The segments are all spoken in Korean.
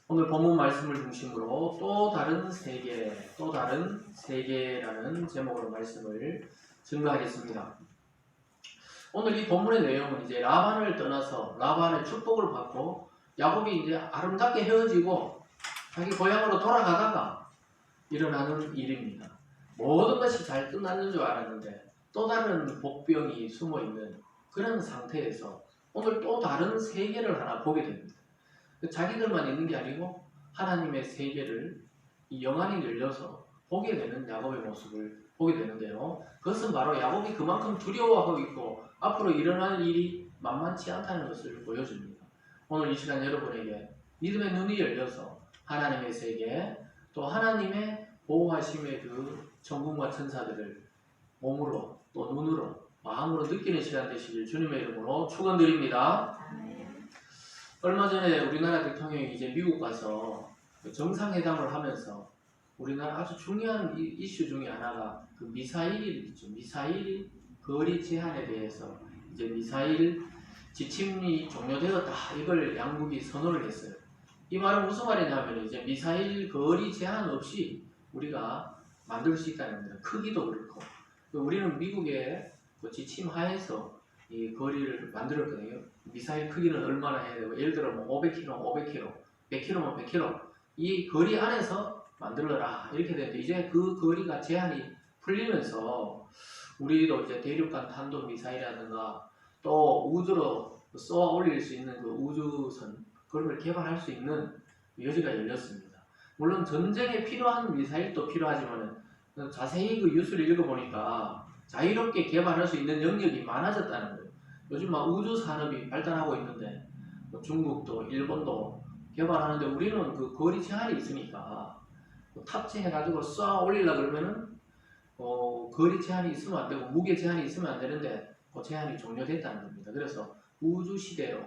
오늘 본문 말씀을 중심으로 또 다른 세계라는 제목으로 말씀을 증거하겠습니다. 오늘 이 본문의 내용은 이제 라반을 떠나서 라반의 축복을 받고 야곱이 이제 아름답게 헤어지고 자기 고향으로 돌아가다가 일어나는 일입니다. 모든 것이 잘 끝나는 줄 알았는데 또 다른 복병이 숨어있는 그런 상태에서 오늘 또 다른 세계를 하나 보게 됩니다. 자기들만 있는 게 아니고 하나님의 세계를 이 영안이 열려서 보게 되는 야곱의 모습을 보게 되는데요. 그것은 바로 야곱이 그만큼 두려워하고 있고 앞으로 일어날 일이 만만치 않다는 것을 보여줍니다. 오늘 이 시간 여러분에게 믿음의 눈이 열려서 하나님의 세계 또 하나님의 보호하심의 그 천군과 천사들을 몸으로 또 눈으로 마음으로 느끼는 시간 되시길 주님의 이름으로 축원드립니다. 얼마 전에 우리나라 대통령이 이제 미국 가서 정상회담을 하면서 우리나라 아주 중요한 이슈 중에 하나가 그 미사일 거리 제한에 대해서 이제 미사일 지침이 종료되었다 이걸 양국이 선언을 했어요. 이 말은 무슨 말이냐면 이제 미사일 거리 제한 없이 우리가 만들 수 있다는 겁니다. 크기도 그렇고 우리는 미국의 그 지침 하에서 이 거리를 만들었거든요. 미사일 크기는 얼마나 해야 되고 예를 들어 뭐 500km, 500km, 100km면 100km 이 거리 안에서 만들어라 이렇게 되는데 이제 그 거리가 제한이 풀리면서 우리도 이제 대륙간 탄도 미사일이라든가 또 우주로 쏘아 올릴 수 있는 그 우주선 그런 걸 개발할 수 있는 여지가 열렸습니다. 물론 전쟁에 필요한 미사일도 필요하지만 자세히 그 뉴스를 읽어보니까 자유롭게 개발할 수 있는 영역이 많아졌다는 거예요. 요즘 막 우주 산업이 발달하고 있는데 뭐 중국도 일본도 개발하는데 우리는 그 거리 제한이 있으니까 뭐 탑재해가지고 쏴 올리려 그러면은 거리 제한이 있으면 안 되고 무게 제한이 있으면 안 되는데 그 제한이 종료됐다는 겁니다. 그래서 우주 시대로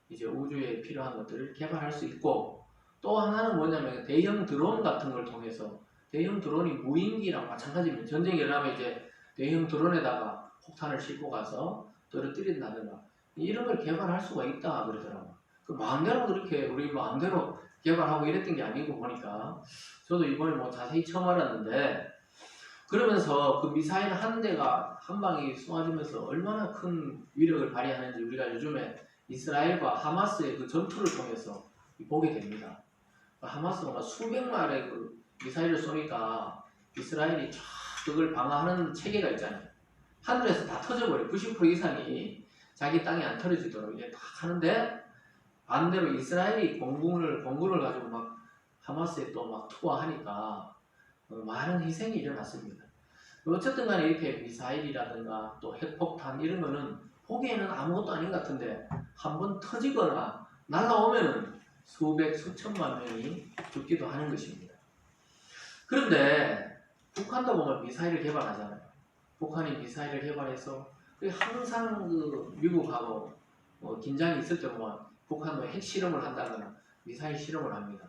이제 우주에 필요한 것들을 개발할 수 있고 또 하나는 뭐냐면 대형 드론 같은 걸 통해서 대형 드론이 무인기랑 마찬가지입니다. 전쟁이 일어나면 이제 대형 드론에다가 폭탄을 싣고 가서 떨어뜨린다든가 이런 걸 개발할 수가 있다 그러더라고요. 그 마음대로 그렇게 우리 마음대로 개발하고 이랬던 게 아니고 보니까 저도 이번에 뭐 자세히 처음 알았는데 그러면서 그 미사일 한 대가 한 방이 쏘아지면서 얼마나 큰 위력을 발휘하는지 우리가 요즘에 이스라엘과 하마스의 그 전투를 통해서 보게 됩니다. 하마스가 수백 마리의 그 미사일을 쏘니까 이스라엘이 쫙 그걸 방어하는 체계가 있잖아요. 하늘에서 다 터져버려요. 90% 이상이 자기 땅에 안 터져지도록 이제 다 하는데 반대로 이스라엘이 공군을 가지고 막 하마스에 또 막 투하하니까 많은 희생이 일어났습니다. 어쨌든 간에 이렇게 미사일이라든가 또 핵폭탄 이런 거는 보기에는 아무것도 아닌 것 같은데 한번 터지거나 날아오면은 수백 수천만 명이 죽기도 하는 것입니다. 그런데 북한도 보면 미사일을 개발하잖아요. 북한이 미사일을 개발해서 항상 그 미국하고 긴장이 있을 때 보면 북한도 핵실험을 한다거나 미사일 실험을 합니다.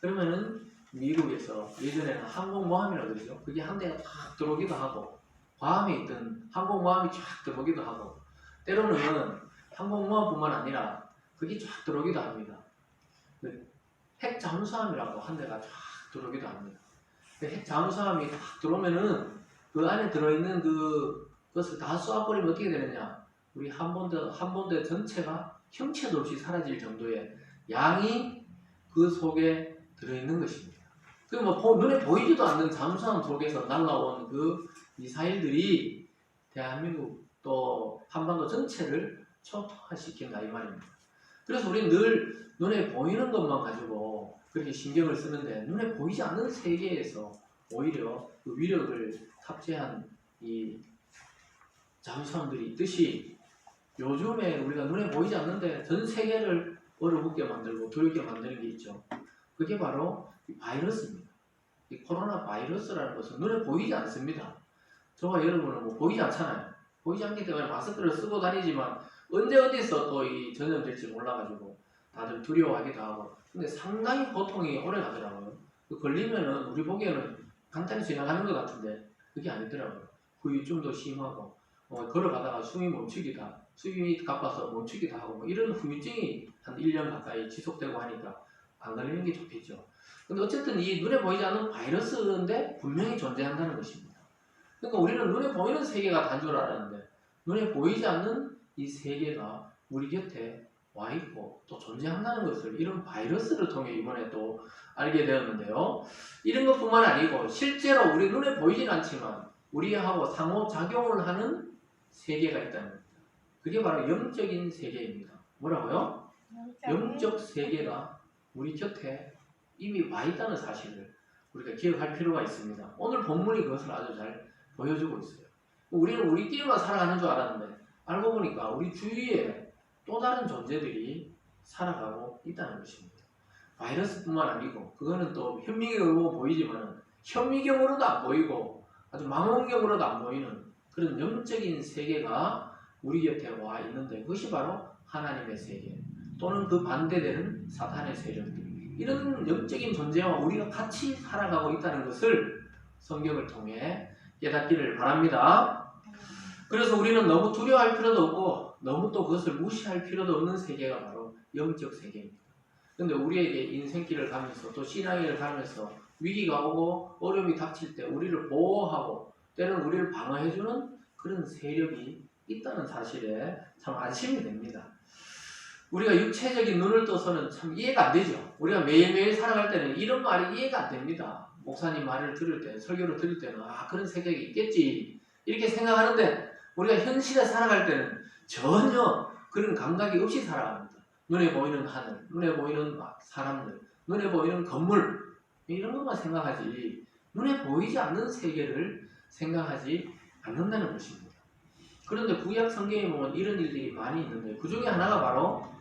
그러면은 미국에서 예전에는 항공모함이라고 그러죠. 그게 한 대가 탁 들어오기도 하고 괌에 있던 항공모함이 쫙 들어오기도 하고 때로는 항공모함뿐만 아니라 그게 쫙 들어오기도 합니다. 핵 잠수함이라고 한 대가 쫙 들어오기도 합니다. 핵 잠수함이 탁 들어오면은 그 안에 들어있는 그것을 다 쏘아버리면 어떻게 되느냐? 우리 한본대 전체가 형체도 없이 사라질 정도의 양이 그 속에 들어있는 것입니다. 그 뭐 눈에 보이지도 않는 잠수함 속에서 날아온 그 미사일들이 대한민국 또 한반도 전체를 초토화시킨다 이 말입니다. 그래서 우리는 늘 눈에 보이는 것만 가지고 그렇게 신경을 쓰는데 눈에 보이지 않는 세계에서 오히려 그 위력을 탑재한 이 잠수함들이 있듯이 요즘에 우리가 눈에 보이지 않는데 전 세계를 얼어붙게 만들고 두렵게 만드는 게 있죠. 그게 바로 이 바이러스입니다. 이 코로나 바이러스라는 것은 눈에 보이지 않습니다. 저와 여러분은 뭐 보이지 않잖아요. 보이지 않기 때문에 마스크를 쓰고 다니지만 언제 어디서 또 이 전염될지 몰라가지고 다들 두려워하기도 하고 근데 상당히 고통이 오래 가더라고요. 걸리면은 우리 보기에는 간단히 지나가는 것 같은데 그게 아니더라고요. 후유증도 심하고 걸어가다가 숨이 가빠서 멈추기도 하고 뭐 이런 후유증이 한 1년 가까이 지속되고 하니까 안 걸리는 게 좋겠죠. 근데 어쨌든 이 눈에 보이지 않는 바이러스인데 분명히 존재한다는 것입니다. 그러니까 우리는 눈에 보이는 세계가 단 줄 알았는데 눈에 보이지 않는 이 세계가 우리 곁에 와 있고 또 존재한다는 것을 이런 바이러스를 통해 이번에 또 알게 되었는데요. 이런 것뿐만 아니고 실제로 우리 눈에 보이진 않지만 우리하고 상호작용을 하는 세계가 있다는 겁니다. 그게 바로 영적인 세계입니다. 뭐라고요? 영적 세계가 우리 곁에 이미 와 있다는 사실을 우리가 기억할 필요가 있습니다. 오늘 본문이 그것을 아주 잘 보여주고 있어요. 우리는 우리끼리만 살아가는 줄 알았는데 알고 보니까 우리 주위에 또 다른 존재들이 살아가고 있다는 것입니다. 바이러스뿐만 아니고 그거는 또 현미경으로 보이지만 현미경으로도 안 보이고 아주 망원경으로도 안 보이는 그런 영적인 세계가 우리 곁에 와 있는데 그것이 바로 하나님의 세계 또는 그 반대되는 사탄의 세력들 이런 영적인 존재와 우리가 같이 살아가고 있다는 것을 성경을 통해 깨닫기를 바랍니다. 그래서 우리는 너무 두려워할 필요도 없고 너무 또 그것을 무시할 필요도 없는 세계가 바로 영적 세계입니다. 그런데 우리에게 인생길을 가면서 또 신앙을 가면서 위기가 오고 어려움이 닥칠 때 우리를 보호하고 때로는 우리를 방어해주는 그런 세력이 있다는 사실에 참 안심이 됩니다. 우리가 육체적인 눈을 떠서는 참 이해가 안 되죠. 우리가 매일매일 살아갈 때는 이런 말이 이해가 안 됩니다. 목사님 말을 들을 때, 설교를 들을 때는 그런 세계가 있겠지 이렇게 생각하는데 우리가 현실에 살아갈 때는 전혀 그런 감각이 없이 살아갑니다. 눈에 보이는 하늘, 눈에 보이는 사람들, 눈에 보이는 건물 이런 것만 생각하지 눈에 보이지 않는 세계를 생각하지 않는다는 것입니다. 그런데 구약 성경에 보면 이런 일들이 많이 있는데 그 중에 하나가 바로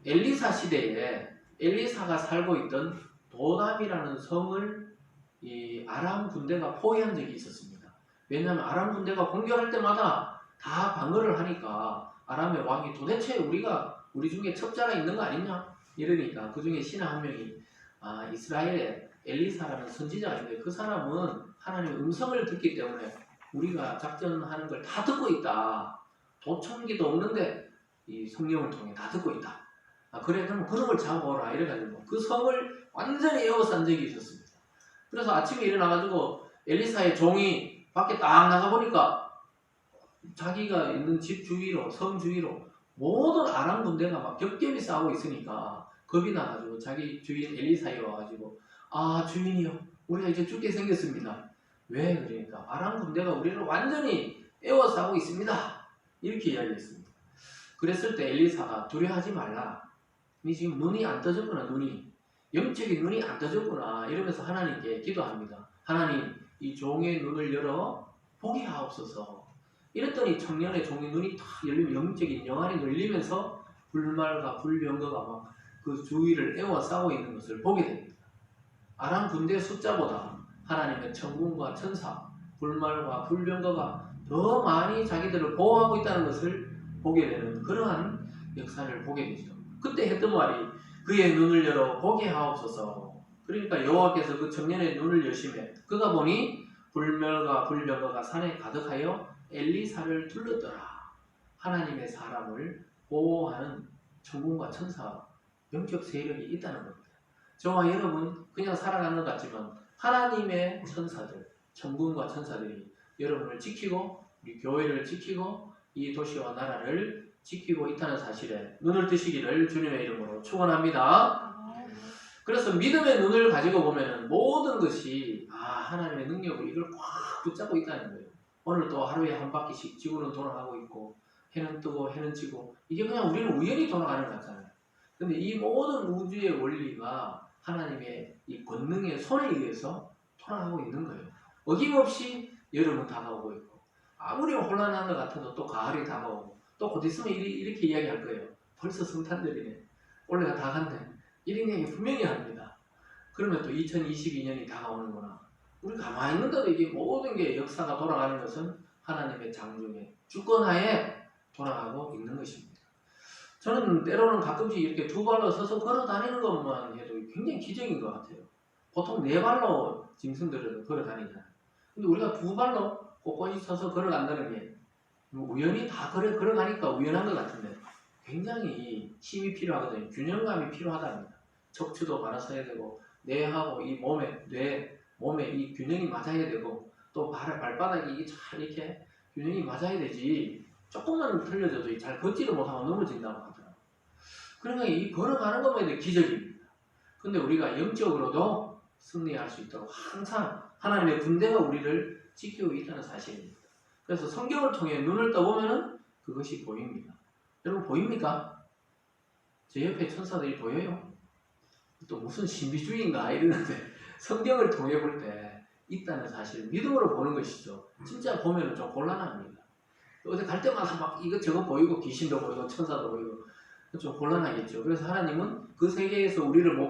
엘리사 시대에 엘리사가 살고 있던 도담이라는 성을 이 아람 군대가 포위한 적이 있었습니다. 왜냐하면 아람 군대가 공격할 때마다 다 방어를 하니까 아람의 왕이 도대체 우리 중에 첩자가 있는 거 아니냐? 이러니까 그 중에 신하 한 명이 이스라엘에 엘리사라는 선지자가 있는데 그 사람은 하나님의 음성을 듣기 때문에 우리가 작전하는 걸 다 듣고 있다. 도청기도 없는데 이 성령을 통해 다 듣고 있다. 그래 그럼 그놈을 잡아오라 이래가지고 그 성을 완전히 에워싼 적이 있었습니다. 그래서 아침에 일어나가지고 엘리사의 종이 밖에 딱 나가보니까 자기가 있는 집 주위로 성 주위로 모든 아람 군대가 막 겹겹이 싸우고 있으니까 겁이 나가지고 자기 주인 엘리사에 와가지고 주인이요 우리가 이제 죽게 생겼습니다. 왜 그러니까 아람 군대가 우리를 완전히 에워싸고 있습니다. 이렇게 이야기했습니다. 그랬을 때 엘리사가 두려워하지 말라. 니 지금 눈이 안 떠졌구나. 눈이 영적인 눈이 안 떠졌구나. 이러면서 하나님께 기도합니다. 하나님 이 종의 눈을 열어 보게 하옵소서. 이랬더니 청년의 종의 눈이 탁 열리면 영적인 영안이 열리면서 불말과 불병거가 막 그 주위를 에워싸고 있는 것을 보게 됩니다. 아람 군대 숫자보다 하나님의 천군과 천사, 불말과 불병거가 더 많이 자기들을 보호하고 있다는 것을 보게 되는 그러한 역사를 보게 되죠. 그때 했던 말이 그의 눈을 열어 보게 하옵소서. 그러니까 여호와께서 그 청년의 눈을 여시매 그가 보니 불멸과 불병거가 산에 가득하여 엘리사를 둘렀더라. 하나님의 사람을 보호하는 천군과 천사, 영적 세력이 있다는 겁니다. 저와 여러분 그냥 살아가는 것 같지만 하나님의 천사들, 천군과 천사들이 여러분을 지키고 우리 교회를 지키고 이 도시와 나라를 지키고 있다는 사실에 눈을 뜨시기를 주님의 이름으로 축원합니다. 그래서 믿음의 눈을 가지고 보면 모든 것이 하나님의 능력으로 이걸 꽉 붙잡고 있다는 거예요. 오늘 또 하루에 한 바퀴씩 지구는 돌아가고 있고 해는 뜨고 해는 지고 이게 그냥 우리는 우연히 돌아가는 것 같잖아요. 근데 이 모든 우주의 원리가 하나님의 이 권능의 손에 의해서 돌아가고 있는 거예요. 어김없이 여름은 다가오고 있고 아무리 혼란한 것 같아도 또 가을이 다가오고 또 곧 있으면 이렇게 이야기할 거예요. 벌써 성탄절이네. 올해가 다 갔네. 이런 얘기 분명히 합니다. 그러면 또 2022년이 다가오는구나. 우리 가만히 있는데도 이게 모든 게 역사가 돌아가는 것은 하나님의 장중에 주권하에 돌아가고 있는 것입니다. 저는 때로는 가끔씩 이렇게 두 발로 서서 걸어 다니는 것만 해도 굉장히 기적인 것 같아요. 보통 네 발로 짐승들은 걸어 다니잖아요. 근데 우리가 두 발로 꼿꼿이 서서 걸어간다는 게 우연히 다 걸어가니까 우연한 것 같은데 굉장히 힘이 필요하거든요. 균형감이 필요하답니다. 척추도 바라서야 되고 뇌하고 이 몸의 이 균형이 맞아야 되고 또 발바닥이 잘 이렇게 균형이 맞아야 되지. 조금만 틀려져도 잘 걷지를 못하고 넘어진다고 하더라고요. 그러니까 이 걸어가는 것만 해도 기적입니다. 근데 우리가 영적으로도 승리할 수 있도록 항상 하나님의 군대가 우리를 지키고 있다는 사실입니다. 그래서 성경을 통해 눈을 떠보면 그것이 보입니다. 여러분 보입니까? 제 옆에 천사들이 보여요? 또 무슨 신비주의인가 이러는데 성경을 통해 볼 때 있다는 사실을 믿음으로 보는 것이죠. 진짜 보면 좀 곤란합니다. 어디 갈 때마다 막 이것저것 보이고 귀신도 보이고 천사도 보이고 좀 곤란하겠죠. 그래서 하나님은 그 세계에서 우리를 못